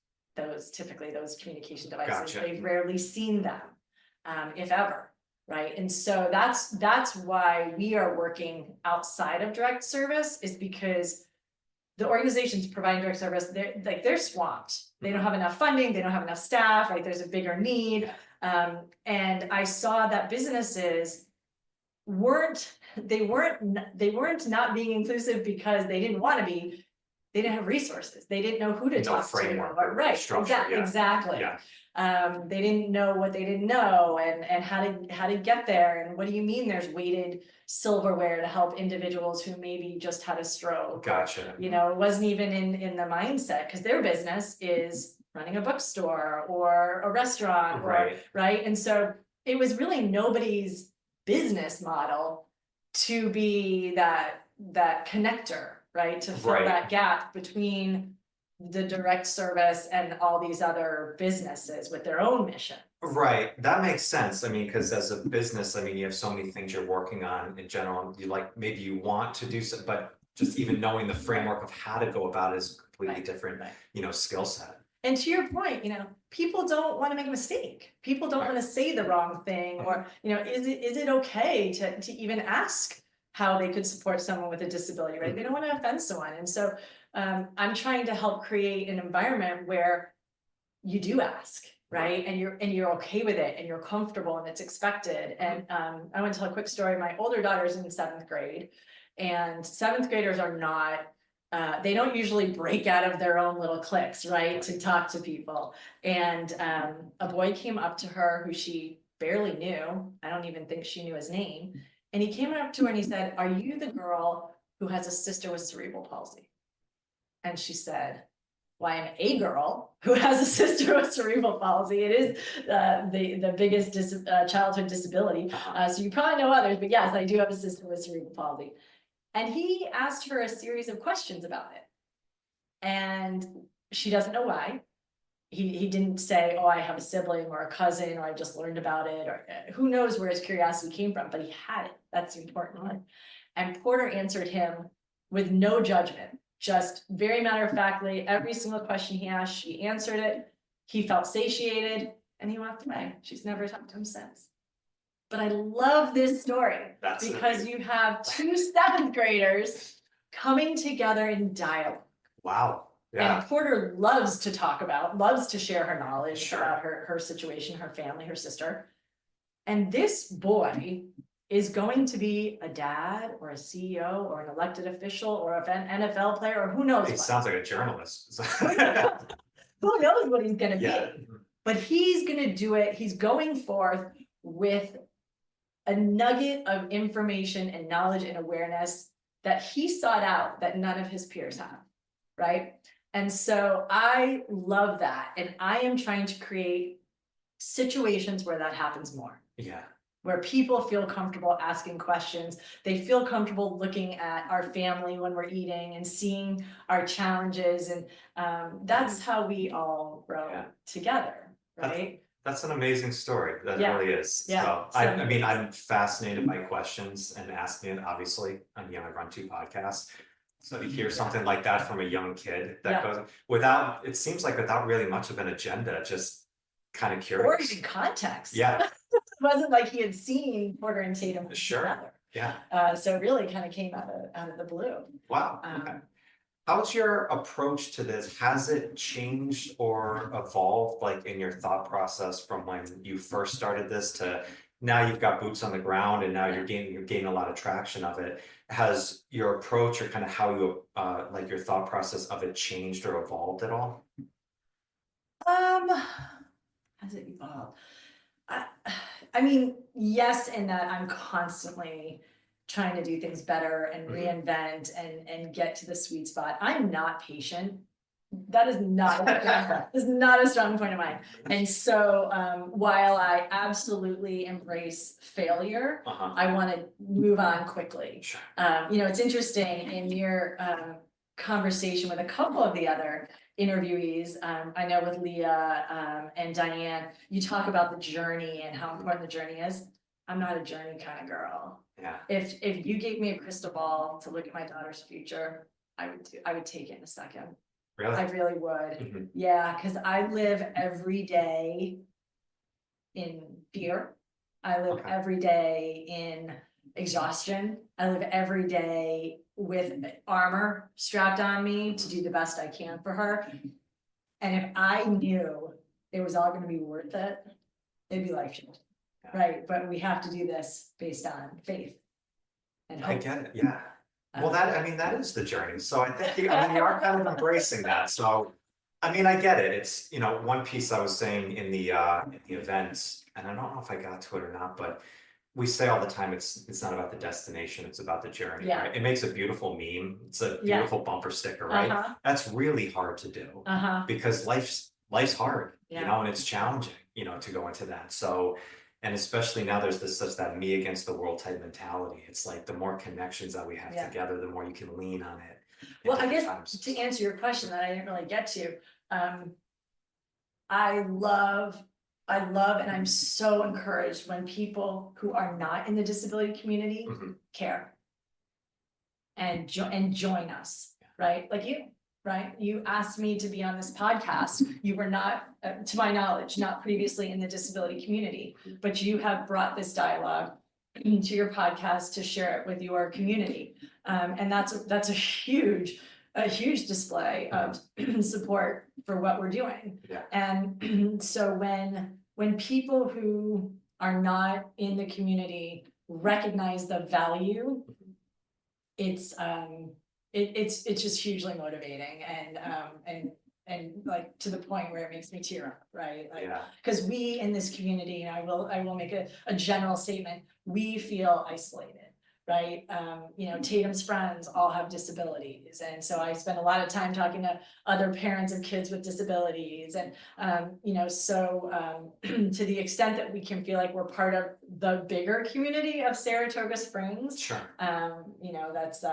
typically those communication devices. Gotcha. They've rarely seen them, if ever, right? And so that's why we are working outside of direct service, is because the organizations providing direct service, they're swamped. They don't have enough funding, they don't have enough staff, like there's a bigger need. And I saw that businesses weren't not being inclusive because they didn't want to be. They didn't have resources. They didn't know who to No talk framework to. or Right, structure, yeah. exactly. Yeah. They didn't know what they didn't know and how to get there. And what do you mean there's weighted silverware to help individuals who maybe just had a stroke? Gotcha. It wasn't even in the mindset, because their business is running a bookstore or a restaurant, right? And so it was really nobody's business model to be that connector, right? To fill Right. that gap between the direct service and all these other businesses with their own mission. Right, that makes sense. I mean, because as a business, I mean, you have so many things you're working on in general. You like, maybe you want to do so, but just even knowing the framework of how to go about it is a completely Right, different, right. Skill set. And to your point, people don't want to make a mistake. People don't Right. want to say the wrong thing, or, is it okay to even ask how they could support someone with a disability, right? They don't want to offend someone. And so I'm trying to help create an environment where you do ask, right? And you're okay with it and you're comfortable and it's expected. And I want to tell a quick story. My older daughter's in 7th grade, and 7th graders are not they don't usually break out of their own little cliques, right? To talk to people. And a boy came up to her who she barely knew. I don't even think she knew his name. And he came up to her and he said, "Are you the girl who has a sister with cerebral palsy?" And she said, "Well, I'm a girl who has a sister with cerebral palsy. It is the biggest childhood disability. So you probably know others, but yes, I do have a sister with cerebral palsy." And he asked her a series of questions about it. And she doesn't know why. He didn't say, "Oh, I have a sibling or a cousin, or I just learned about it," or who knows where his curiosity came from, but he had it. That's the important one. And Porter answered him with no judgment, just very matter of factly. Every single question he asked, she answered it. He felt satiated and he walked away. She's never talked to him since. But I love this story because you have 2 7th graders coming together in dialogue. Wow. Yeah. And Porter loves to share her knowledge Sure. about her situation, her family, her sister. And this boy is going to be a dad or a CEO or an elected official or an NFL player, or who knows He what. sounds like a journalist. Who knows what he's gonna Yeah. be? But he's gonna do it. He's going forth with a nugget of information and knowledge and awareness that he sought out that none of his peers have, right? And so I love that. And I am trying to create situations where that happens more. Yeah. Where people feel comfortable asking questions. They feel comfortable looking at our family when we're eating and seeing our challenges. And that's how we all grow together, right? That's an amazing story. That really is. Yeah. So I mean, I'm fascinated by questions and asking it, obviously. I run 2 podcasts. So to hear something like that from a young kid that goes it seems like without really much of an agenda, just kind of curious. Or even context. Yeah. It wasn't like he had seen Porter and Tatum together. Yeah. So it really kind of came out of the blue. Wow. Okay. How's your approach to this? Has it changed or evolved, like in your thought process from when you first started this to now you've got boots on the ground and now you're gaining a lot of traction of it? Has your approach or kind of how you like your thought process of it changed or evolved at all? Has it evolved? I mean, yes, in that I'm constantly trying to do things better and reinvent and get to the sweet spot. I'm not patient. That is not is not a strong point of mine. And so while I absolutely embrace failure, I want to move on quickly. Sure. You know, it's interesting in your conversation with a couple of the other interviewees, I know with Leah and Diane, you talk about the journey and how important the journey is. I'm not a journey kind of girl. Yeah. If you gave me a crystal ball to look at my daughter's future, I would take it in a second. Really? I really would. Yeah, because I live every day in fear. I live every day in exhaustion. I live every day with armor strapped on me to do the best I can for her. And if I knew it was all going to be worth it, it'd be life changing. Right. But we have to do this based on faith and hope. I get it. Yeah. Well, that is the journey. So I think you are kind of embracing that. So, I mean, I get it. It's, one piece I was saying in the events, and I don't know if I got to it or not, but we say all the time, it's not about the destination, it's about the journey, right? It makes a beautiful meme. It's a beautiful bumper sticker, right? That's really hard to do because life's hard, and it's challenging, to go into that. So, and especially now there's such that me against the world type mentality. It's like the more connections that we have together, the more you can lean on it. Well, I guess to answer your question that I didn't really get to, I love, and I'm so encouraged when people who are not in the disability community care and join us, right? Like you, right? You asked me to be on this podcast. You were not, to my knowledge, not previously in the disability community, but you have brought this dialogue to your podcast to share it with your community. And that's a huge display of support for what we're doing. And so when people who are not in the community recognize the value, it's just hugely motivating and like to the point where it makes me tear up, right? Like, because we in this community, and I will make a general statement, we feel isolated. Right. Tatum's friends all have disabilities. And so I spend a lot of time talking to other parents of kids with disabilities. And, to the extent that we can feel like we're part of the bigger community of Saratoga Springs, that's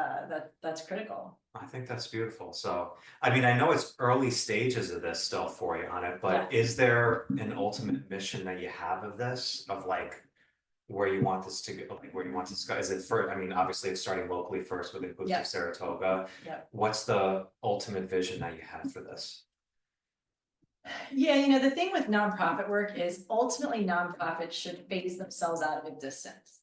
critical. I think that's beautiful. So, I know it's early stages of this still for you on it, but is there an ultimate mission that you have of this, of like, where you want this to go, like where you want this to go? Is it for, obviously it's starting locally first with Inclusive Saratoga. What's the ultimate vision that you have for this? Yeah, the thing with nonprofit work is ultimately nonprofits should phase themselves out of existence,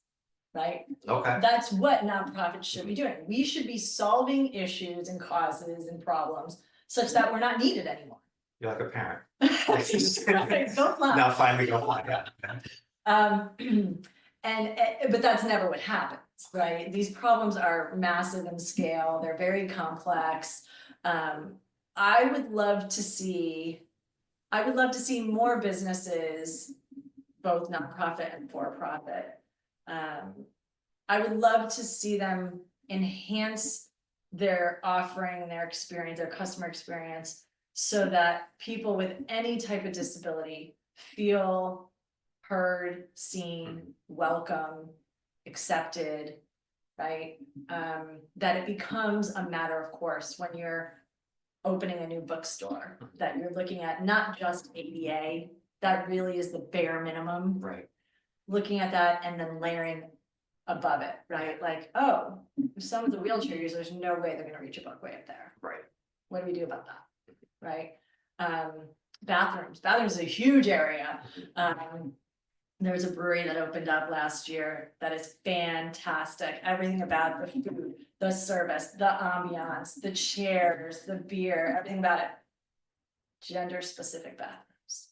right? Okay. That's what nonprofits should be doing. We should be solving issues and causes and problems such that we're not needed anymore. You're like a parent. Right, go fly. Now finally go fly, But that's never what happens, right? These problems are massive in scale. They're very complex. I would love to see more businesses, both nonprofit and for-profit. I would love to see them enhance their offering, their experience, their customer experience, so that people with any type of disability feel heard, seen, welcome, accepted, right? That it becomes a matter of course when you're opening a new bookstore, that you're looking at not just ADA, that really is the bare minimum. Right. Looking at that and then layering above it, right? Like, oh, some of the wheelchair users, there's no way they're gonna reach a book way up there. Right. What do we do about that? Right? Bathrooms is a huge area. There's a brewery that opened up last year that is fantastic. Everything about the food, the service, the ambiance, the chairs, the beer, everything about it. Gender specific bathrooms.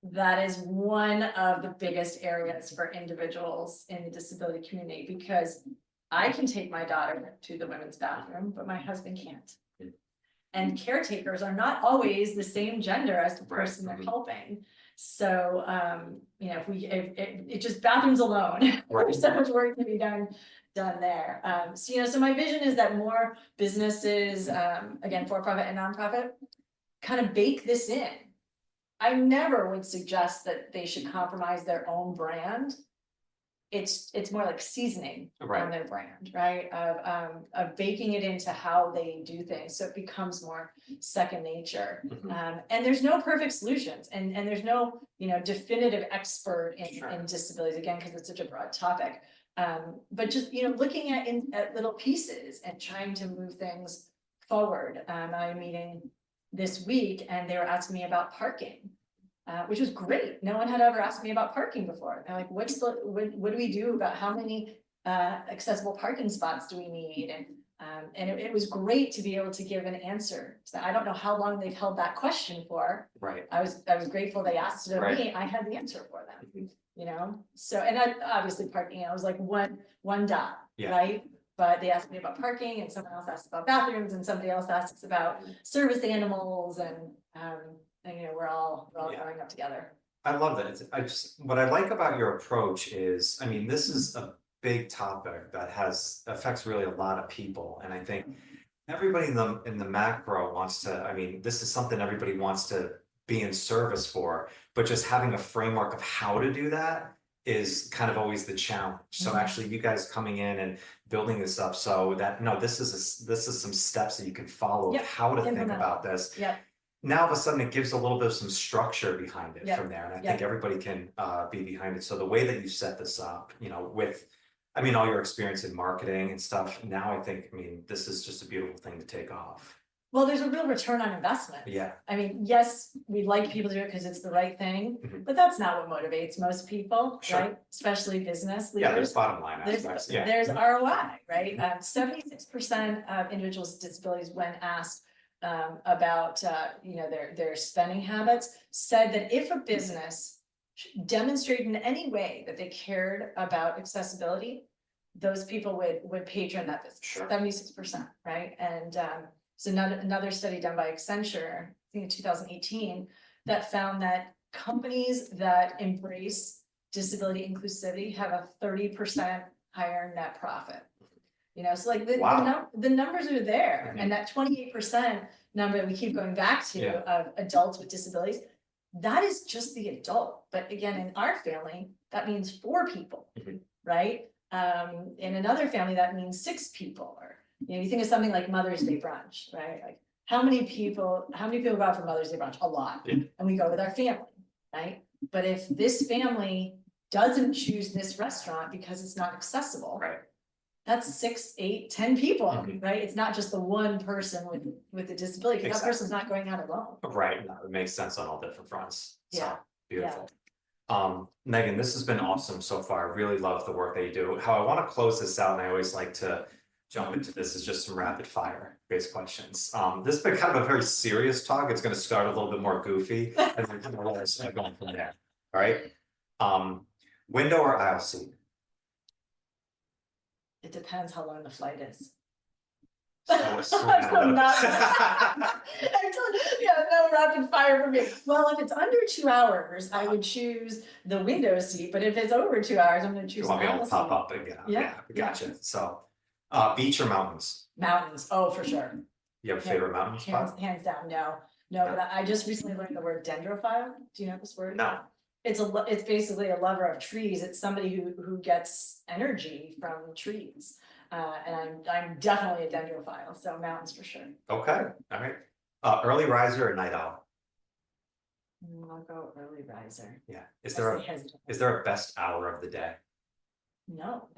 That is one of the biggest areas for individuals in the disability community, because I can take my daughter to the women's bathroom, but my husband can't. And caretakers are not always the same gender as the Right. person they're helping. So, you know, it just bathrooms alone, Right. there's so much work to be done there. So, you know, so my vision is that more businesses, again, for-profit and nonprofit, kind of bake this in. I never would suggest that they should compromise their own brand. It's more like seasoning Right. on their brand, right? Of baking it into how they do things, so it becomes more second nature. And there's no perfect solutions, and there's no, you know, definitive expert in disabilities, again, because it's such a broad topic. But just, you know, looking at little pieces and trying to move things forward. I'm meeting this week, and they were asking me about parking. Which was great. No one had ever asked me about parking before. They're like, what do we do about how many accessible parking spots do we need? And it was great to be able to give an answer. So I don't know how long they've held that question for. Right. I was grateful they asked it of me. I had the answer for them. You know, so, and I obviously parking, I was like one dot, right? But they asked me about parking, and someone else asked about bathrooms, and somebody else asks about service animals, and you know, we're all growing up together. I love that. What I like about your approach is, I mean, this is a big topic that affects really a lot of people. And I think everybody in the macro wants to, I mean, this is something everybody wants to be in service for, but just having a framework of how to do that is kind of always the challenge. So actually you guys coming in and building this up so that, no, this is some steps that you can follow of how to think about this. Now, all of a sudden, it gives a little bit of some structure behind it from there. And I think everybody can be behind it. So the way that you set this up, you know, with, I mean, all your experience in marketing and stuff, now I think, I mean, this is just a beautiful thing to take off. Well, there's a real return on investment. I mean, yes, we'd like people to do it because it's the right thing, but that's not what motivates most people, right? Especially business leaders. There's bottom line aspects. There's ROI, right? 76% of individuals with disabilities, when asked about you know, their spending habits, said that if a business demonstrated in any way that they cared about accessibility, those people would patron that business. 76%, right? And so another study done by Accenture, I think in 2018, that found that companies that embrace disability inclusivity have a 30% higher net profit. You know, so like the numbers are there, and that 28% number that we keep going back to of adults with disabilities, that is just the adult. But again, in our family, that means 4 people, right? In another family, that means 6 people. Or, you know, you think of something like Mother's Day brunch, right? Like how many people go out for Mother's Day brunch? A lot. And we go with our family, right? But if this family doesn't choose this restaurant because it's not accessible, that's 6, 8, 10 people, right? It's not just the one person with a disability. That person's not going out alone. Right. No, it makes sense on all different fronts. So beautiful. Meghan, this has been awesome so far. I really love the work that you do. How I want to close this out, and I always like to jump into this, is just some rapid fire based questions. This has been kind of a very serious talk. It's going to start a little bit more goofy, and then kind of going from there. All right. Window or aisle seat? It depends how long the flight is. So not, no rapid fire for me. Well, if it's under 2 hours, I would choose the window seat. But if it's over 2 hours, I'm going to choose the aisle seat. Pop up and get out. Gotcha. So, beach or mountains? Mountains. Oh, for sure. You have a favorite mountain spot? Hands down, no. But I just recently learned the word dendrophile. Do you know this word? No. It's basically a lover of trees. It's somebody who gets energy from trees. And I'm definitely a dendrophile, so mountains for sure. Okay, all right. Early riser or night owl? I'll go early riser. Yeah. Is there a best hour of the day? No,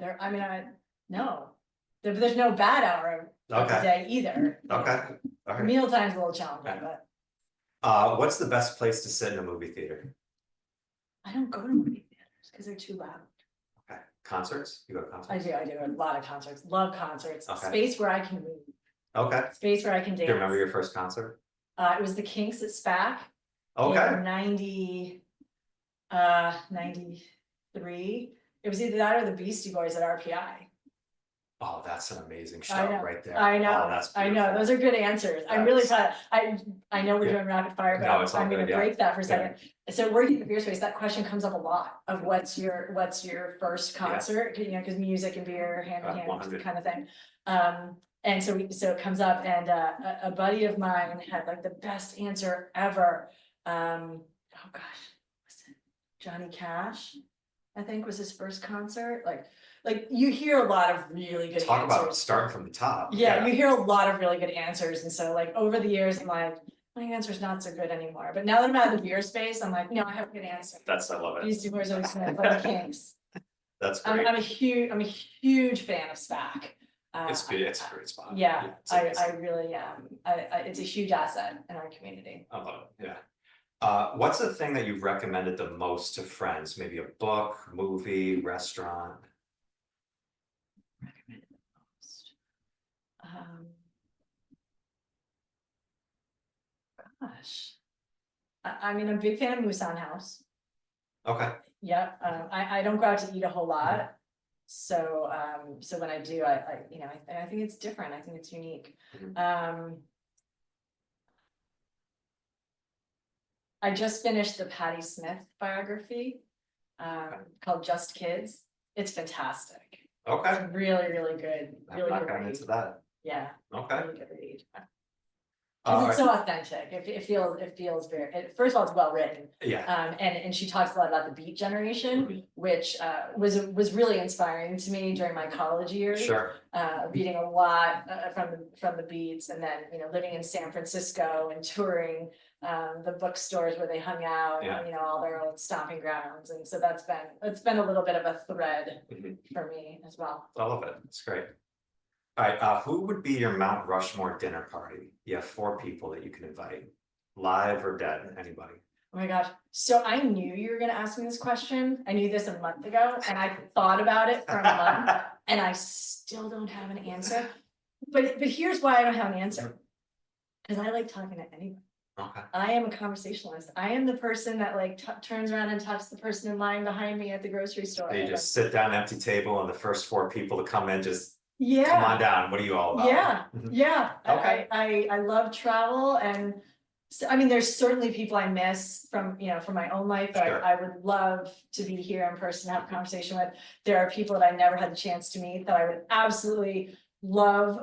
no. There's no bad hour of the day either. Okay. All right. Mealtime's a little challenging, but. What's the best place to sit in a movie theater? I don't go to movie theaters because they're too loud. Okay. Concerts? You go to concerts? I do a lot of concerts. Love concerts. Space where I can move. Okay. Space where I can dance. Do you remember your first concert? It was the Kinks at SPAC. Okay. In 93. It was either that or the Beastie Boys at RPI. Oh, that's an amazing show I know, right there. I know, Oh, that's I know, beautiful. those are good answers. I'm really That's- proud. I know we're Yeah. doing rapid fire, No, it's but all I'm gonna good, yeah. break that for a Yeah. second. So working in the beer space, that question comes up a lot of what's your first Yeah. concert, you know, because music and beer hand in hand 100. kind of thing. And so it comes up, and a buddy of mine had like the best answer ever. Oh gosh, was it Johnny Cash? I think was his first concert. Like you hear a lot of really good Talk answers. about starting from the top. Yeah, you hear a lot of really good answers, and so like over the years, I'm like, my answer's not so good anymore. But now that I'm out of the beer space, I'm like, no, I have a good answer. I love it. These two words always Smith by the Kinks. That's I'm great. I'm a huge fan of SPAC. It's a great spot. Yeah, it's amazing. I really am. It's a huge asset in our community. I love it, yeah. What's the thing that you've recommended the most to friends? Maybe a book, movie, restaurant? Recommended the most. Gosh. I mean, I'm a big fan of Musan House. Okay. Yeah, I don't go out to eat a whole lot. So so when I do, I you know, I think it's different. I think it's unique. I just finished the Patti Smith biography called Just Kids. It's fantastic. Okay. It's really, really good. Really I'm good not going read. into that. Yeah. Okay. Really good read. Because it's so authentic. It feels very. First of all, it's well written. Yeah. And she talks a lot about the Beat generation, which was really inspiring to me during my college years. Sure. Reading a lot from the Beats, and then living in San Francisco and touring the bookstores where they hung out, Yeah. all their old stomping grounds, and so it's been a little bit of a thread for me as well. I love it. It's great. All right, who would be your Mount Rushmore dinner party? You have 4 people that you can invite, live or dead, anybody. Oh my gosh, so I knew you were gonna ask me this question. I knew this a month ago, and I thought about it for a month, and I still don't have an answer. But here's why I don't have an answer. Because I like talking to anyone. Okay. I am a conversationalist. I am the person that like turns around and talks to the person in line behind me at the grocery store. So you just sit down, empty table, and the first 4 people to come in just come Yeah, on down. What are you all about? yeah, yeah. Okay. I love travel, and so, I mean, there's certainly people I miss from my own life that Sure. I would love to be here in person, have a conversation with. There are people that I never had the chance to meet that I would absolutely love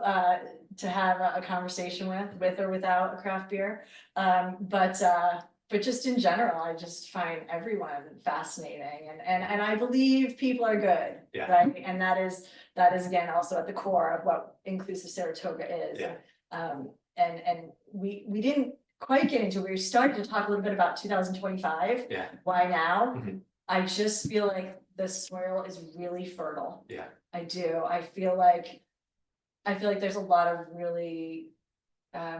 to have a conversation with or without a craft beer. But just in general, I just find everyone fascinating, and I believe people are good, Yeah. right? And that is again also at the core of what Inclusive Saratoga is. Yeah. And we didn't quite get into it. We started to talk a little bit about 2025. Yeah. Why now? Mhm. I just feel like the soil is really fertile. Yeah. I do. I feel like there's a lot of really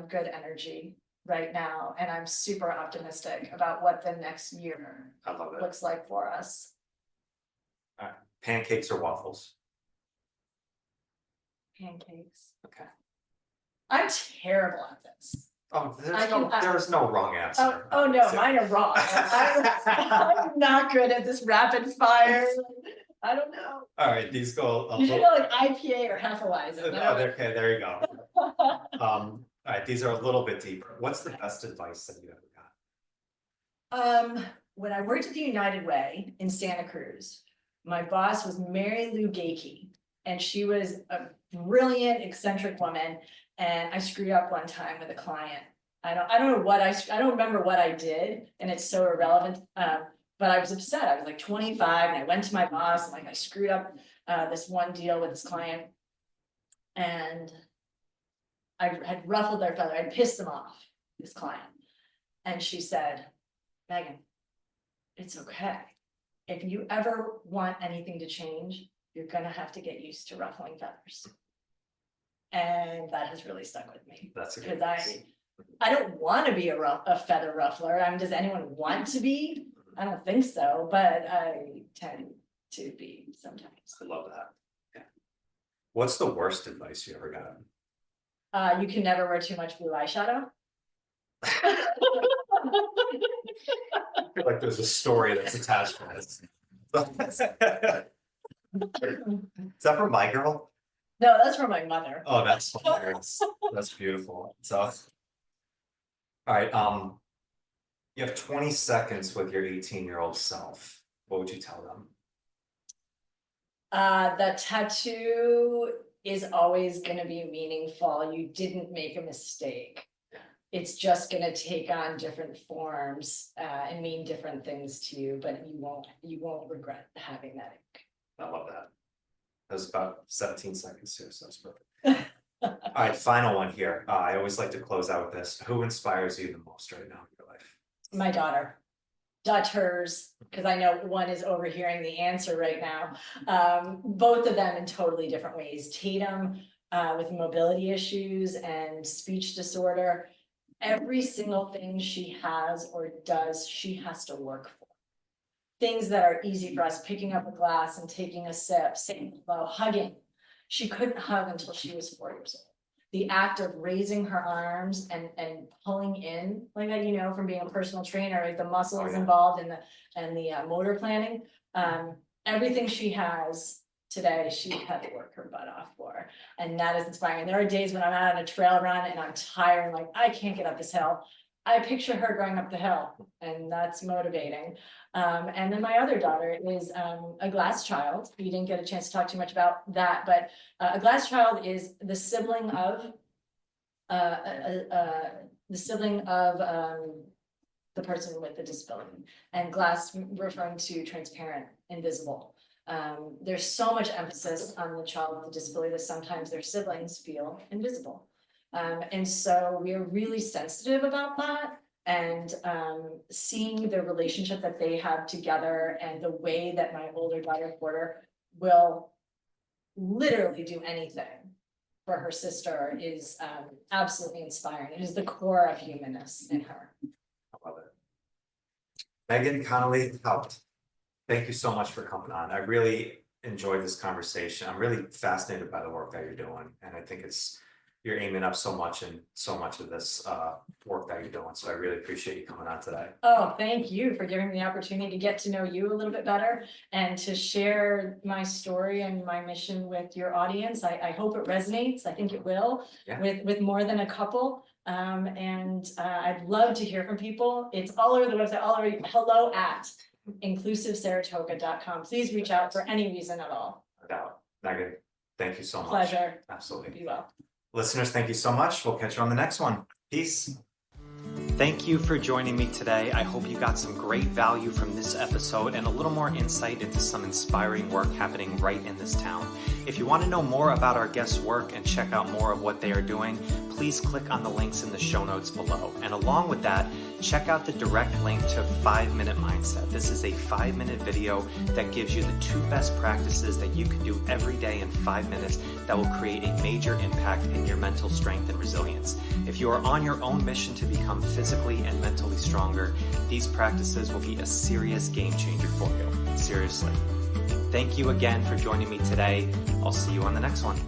good energy right now, and I'm super optimistic about what the next year I love it. looks like for us. Pancakes or waffles? Pancakes. Okay. I'm terrible at this. Oh, I can- there's no wrong answer. Oh no, mine are wrong. I'm not good at this rapid fire. I don't know. All right, these go a You should little. know like IPA or Hefeweizen. Oh, okay, there you go. All right, these are a little bit deeper. What's the best advice that you ever got? When I worked at the United Way in Santa Cruz, my boss was Mary Lou Gakey, and she was a brilliant, eccentric woman. And I screwed up one time with a client. I don't know what I don't remember what I did, and it's so irrelevant. But I was upset. I was like 25, and I went to my boss, and like I screwed up this one deal with this client, and I had ruffled their feather. I'd pissed them off, this client. And she said, Megan, it's okay. If you ever want anything to change, you're gonna have to get used to ruffling feathers. And that has really stuck with me. That's a good Because I don't want to be a feather ruffler. I mean, does anyone want to be? I don't think so, but I tend to be sometimes. I love that. Yeah. What's the worst advice you ever got? You can never wear too much blue eyeshadow. I feel like there's a story that's attached to this. Is that from My Girl? No, that's from my mother. Oh, that's hilarious. That's beautiful. So, all right, you have 20 seconds with your 18-year-old self. What would you tell them? The tattoo is always gonna be meaningful. You didn't make a mistake. It's just gonna take on different forms, and mean different things to you, but you won't regret having that ink. I love that. That was about 17 seconds too, so that's perfect. All right, final one here. I always like to close out with this. Who inspires you the most right now in your life? My daughters, because I know one is overhearing the answer right now. Both of them in totally different ways. Tatum, with mobility issues and speech disorder, every single thing she has or does, she has to work for. Things that are easy for us, picking up a glass and taking a sip, saying hello, hugging. She couldn't hug until she was 4 years old. The act of raising her arms and pulling in like that, you know, from being a personal trainer, like the muscles involved in the motor planning. Everything she has today, she had to work her butt off for, and that is inspiring. There are days when I'm out on a trail run and I'm tired, like I can't get up this hill. I picture her going up the hill, and that's motivating. And then my other daughter is a glass child. You didn't get a chance to talk too much about that, but a glass child is the sibling of the person with the disability, and glass referring to transparent, invisible. There's so much emphasis on the child with a disability that sometimes their siblings feel invisible. And so we are really sensitive about that, and seeing the relationship that they have together and the way that my older daughter Porter will literally do anything for her sister is absolutely inspiring. It is the core of humanness in her. I love it. Meghan Connolly Haupt, thank you so much for coming on. I really enjoyed this conversation. I'm really fascinated by the work that you're doing, and I think you're aiming up so much in so much of this work that you're doing. So I really appreciate you coming on today. Oh, thank you for giving me the opportunity to get to know you a little bit better and to share my story and my mission with your audience. I hope it resonates. I think it will, with more than a couple. I'd love to hear from people. It's all over the website, all over. Hello at inclusivesaratoga.com. Please reach out for any reason at all. No doubt. Meghan, thank you so much. Pleasure. Absolutely. Be well. Listeners, thank you so much. We'll catch you on the next one. Peace. Thank you for joining me today. I hope you got some great value from this episode and a little more insight into some inspiring work happening right in this town. If you want to know more about our guests' work and check out more of what they are doing, please click on the links in the show notes below. And along with that, check out the direct link to 5-Minute Mindset. This is a 5-minute video that gives you the 2 best practices that you can do every day in 5 minutes that will create a major impact in your mental strength and resilience. If you are on your own mission to become physically and mentally stronger, these practices will be a serious game changer for you. Seriously. Thank you again for joining me today. I'll see you on the next one.